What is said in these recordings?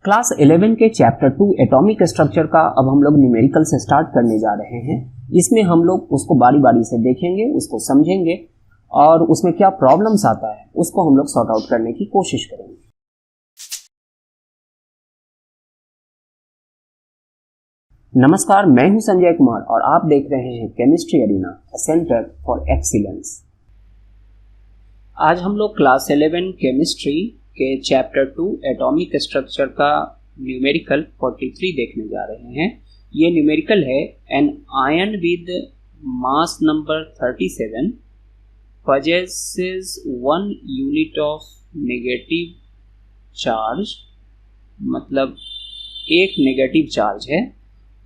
Class 11 के chapter 2 atomic structure का अब हम लोग न्यूमेरिकल से स्टार्ट करने जा रहे हैं। इसमें हम लोग उसको बारी बारी से देखेंगे, उसको समझेंगे और उसमें क्या प्रॉब्लम्स आता है उसको हम लोग सॉर्ट आउट करने की कोशिश करेंगे। नमस्कार, मैं हूं संजय कुमार और आप देख रहे हैं chemistry arena, centre for excellence. आज हम लोग क्लास 11 केमिस्ट्री के चैप्टर 2 एटॉमिक स्ट्रक्चर का न्यूमेरिकल 43 देखने जा रहे हैं। ये न्यूमेरिकल है an ion with mass number 37 possesses 1 unit of negative charge, मतलब एक नेगेटिव चार्ज है।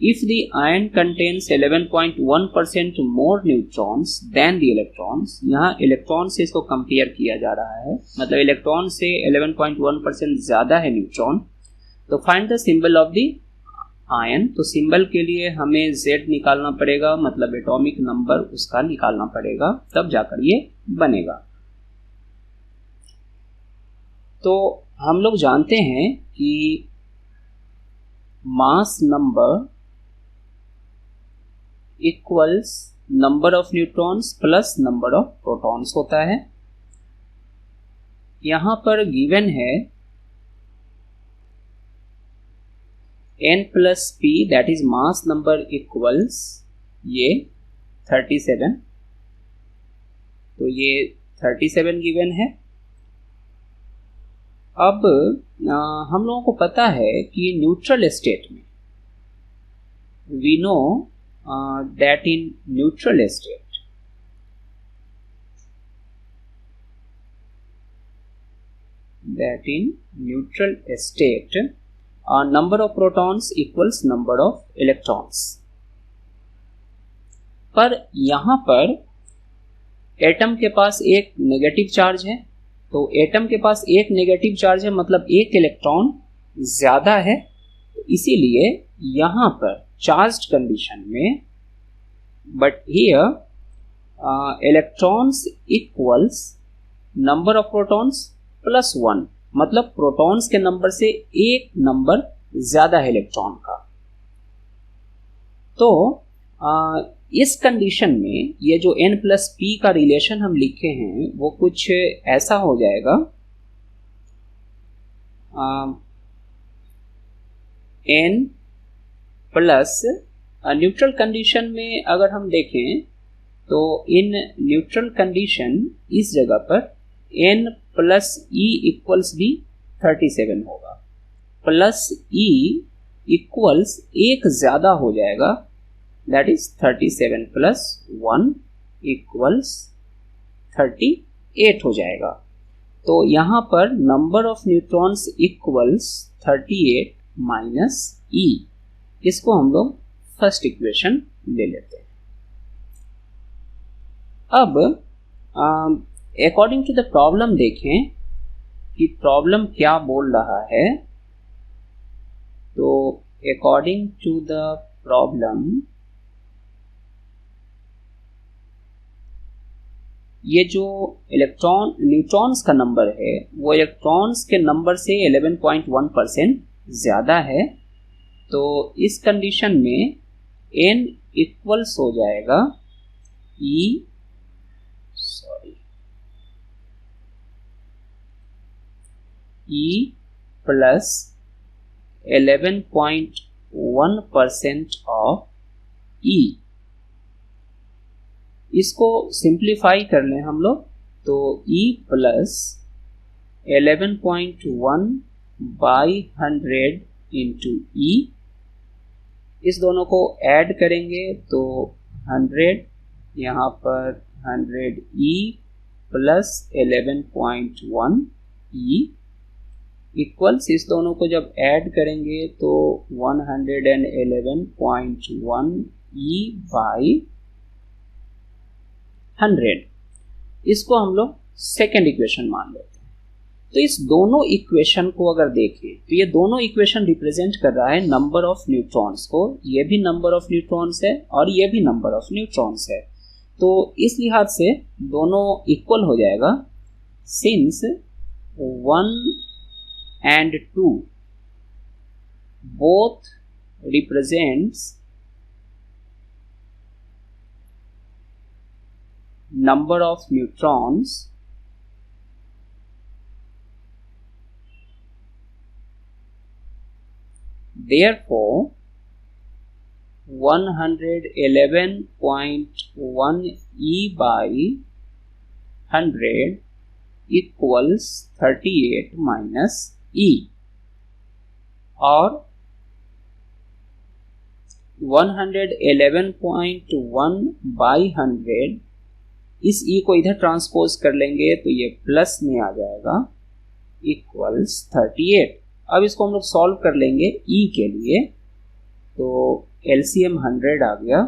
If the ion contains 11.1% more neutrons than the electrons, यहाँ इलेक्ट्रॉन से इसको कंपेयर किया जा रहा है, मतलब इलेक्ट्रॉन से 11.1% ज़्यादा है न्यूट्रॉन। तो find the symbol of the ion, तो सिंबल के लिए हमें Z निकालना पड़ेगा, मतलब एटॉमिक नंबर उसका निकालना पड़ेगा, तब जाकर ये बनेगा। तो हम लोग जानते हैं कि mass number equals number of neutrons plus number of protons होता है। यहां पर गिवन है n plus p, that is mass number equals ये 37, तो ये 37 गिवन है। अब हम लोगों को पता है कि न्यूट्रल स्टेट में we know that in neutral state number of protons equals number of electrons। पर यहां पर एटम के पास एक नेगेटिव चार्ज है, तो एटम के पास एक नेगेटिव चार्ज है मतलब एक इलेक्ट्रॉन ज्यादा है, तो इसीलिए यहां पर चार्ज्ड कंडीशन में but here electrons equals number of protons plus 1, मतलब प्रोटॉन्स के नंबर से एक नंबर ज्यादा है इलेक्ट्रॉन का। तो इस कंडीशन में ये जो n प्लस p का रिलेशन हम लिखे हैं वो कुछ ऐसा हो जाएगा, n प्लस न्यूट्रल कंडीशन में अगर हम देखें तो इन न्यूट्रल कंडीशन इस जगह पर n प्लस e इक्वल्स भी 37 होगा, प्लस e इक्वल्स एक ज्यादा हो जाएगा, दैट इज 37 प्लस 1 इक्वल्स 38 हो जाएगा। तो यहाँ पर number of neutrons equals 38 minus e, इसको हम लोग फर्स्ट इक्वेशन ले लेते हैं। अब अकॉर्डिंग टू द प्रॉब्लम देखें कि प्रॉब्लम क्या बोल रहा है। तो अकॉर्डिंग टू द प्रॉब्लम ये जो न्यूट्रॉन्स का नंबर है वो इलेक्ट्रॉन्स के नंबर से 11.1% ज्यादा है, तो इस कंडीशन में n इक्वल्स हो जाएगा e प्लस 11.1% ऑफ e। इसको सिंप्लीफाई कर लें हम लोग, तो e plus 11.1 by 100 into e, इस दोनों को ऐड करेंगे तो 100, यहाँ पर 100e प्लस 11.1 e इक्वल्स, इस दोनों को जब ऐड करेंगे तो 111.1 e बाई 100, इसको हम लोग सेकेंड इक्वेशन मान लेते हैं। तो इस दोनों इक्वेशन को अगर देखें तो ये दोनों इक्वेशन रिप्रेजेंट कर रहा है नंबर ऑफ न्यूट्रॉन्स को, ये भी नंबर ऑफ न्यूट्रॉन्स है और ये भी नंबर ऑफ न्यूट्रॉन्स है, तो इस लिहाज से दोनों इक्वल हो जाएगा। Since 1 and 2 both represents number of neutrons therefore 111.1 E by 100 equals 38 minus E, और 111.1 by 100 इस E को इधर ट्रांसपोज कर लेंगे तो ये प्लस में आ जाएगा इक्वल्स 38। अब इसको हम लोग सॉल्व कर लेंगे E के लिए, तो LCM 100 आ गया,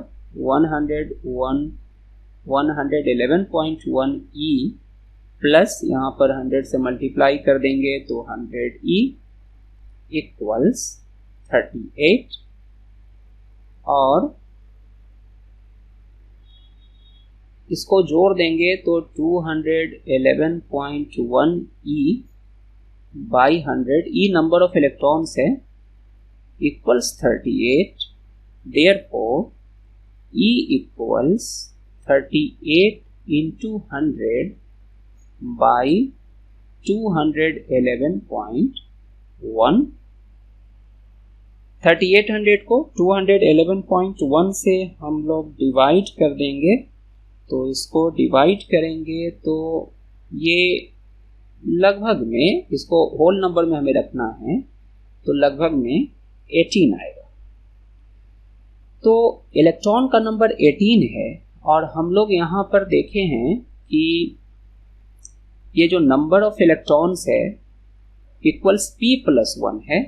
111.1 E प्लस यहाँ पर 100 से मल्टीप्लाई कर देंगे तो 100 E इक्वल्स 38, और इसको जोड़ देंगे तो 211.1 E by 100, E number of electrons है, equals 38, therefore E equals 38 into 100 by 211.1। 3800 को 211.1 से हम लोग डिवाइड कर देंगे, तो इसको डिवाइड करेंगे तो ये लगभग में, इसको होल नंबर में हमें रखना है तो लगभग में 18 आएगा। तो इलेक्ट्रॉन का नंबर 18 है, और हम लोग यहाँ पर देखे हैं कि ये जो नंबर ऑफ इलेक्ट्रॉन्स है इक्वल्स p+1 है,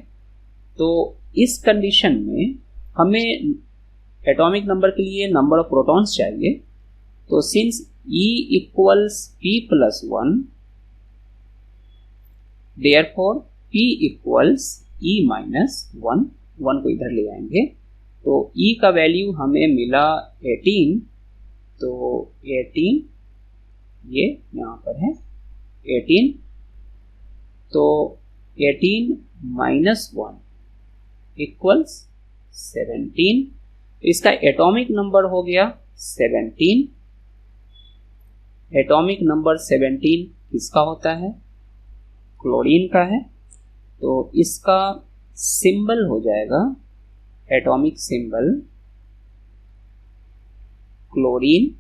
तो इस कंडीशन में हमें एटॉमिक नंबर के लिए नंबर ऑफ प्रोटॉन्स चाहिए, तो since E equals p+1 therefore P equals E -1, 1 को इधर ले आएंगे तो E का वैल्यू हमें मिला 18, तो 18 ये यहाँ पर है 18, तो 18 - 1 इक्वल्स 17, इसका एटॉमिक नंबर हो गया 17। एटॉमिक नंबर 17 किसका होता है? क्लोरीन का है, तो इसका सिंबल हो जाएगा, atomic symbol chlorine.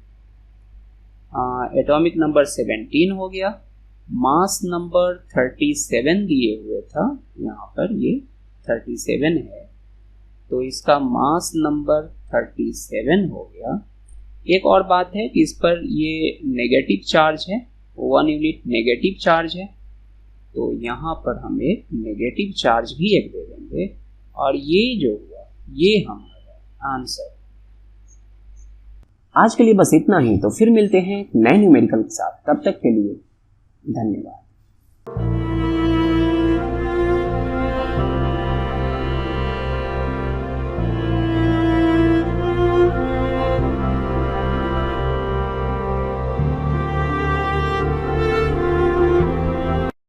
Atomic number 17 हो गया, मास नंबर 37 दिए हुए था, यहाँ पर ये 37 है, तो इसका मास नंबर 37 हो गया। एक और बात है कि इस पर ये नेगेटिव चार्ज है, 1 यूनिट नेगेटिव चार्ज है, तो यहाँ पर हम एक नेगेटिव चार्ज भी एक दे देंगे, और ये जो हुआ ये हमारा आंसर। आज के लिए बस इतना ही, तो फिर मिलते हैं नए न्यूमेरिकल के साथ। तब तक के लिए धन्यवाद।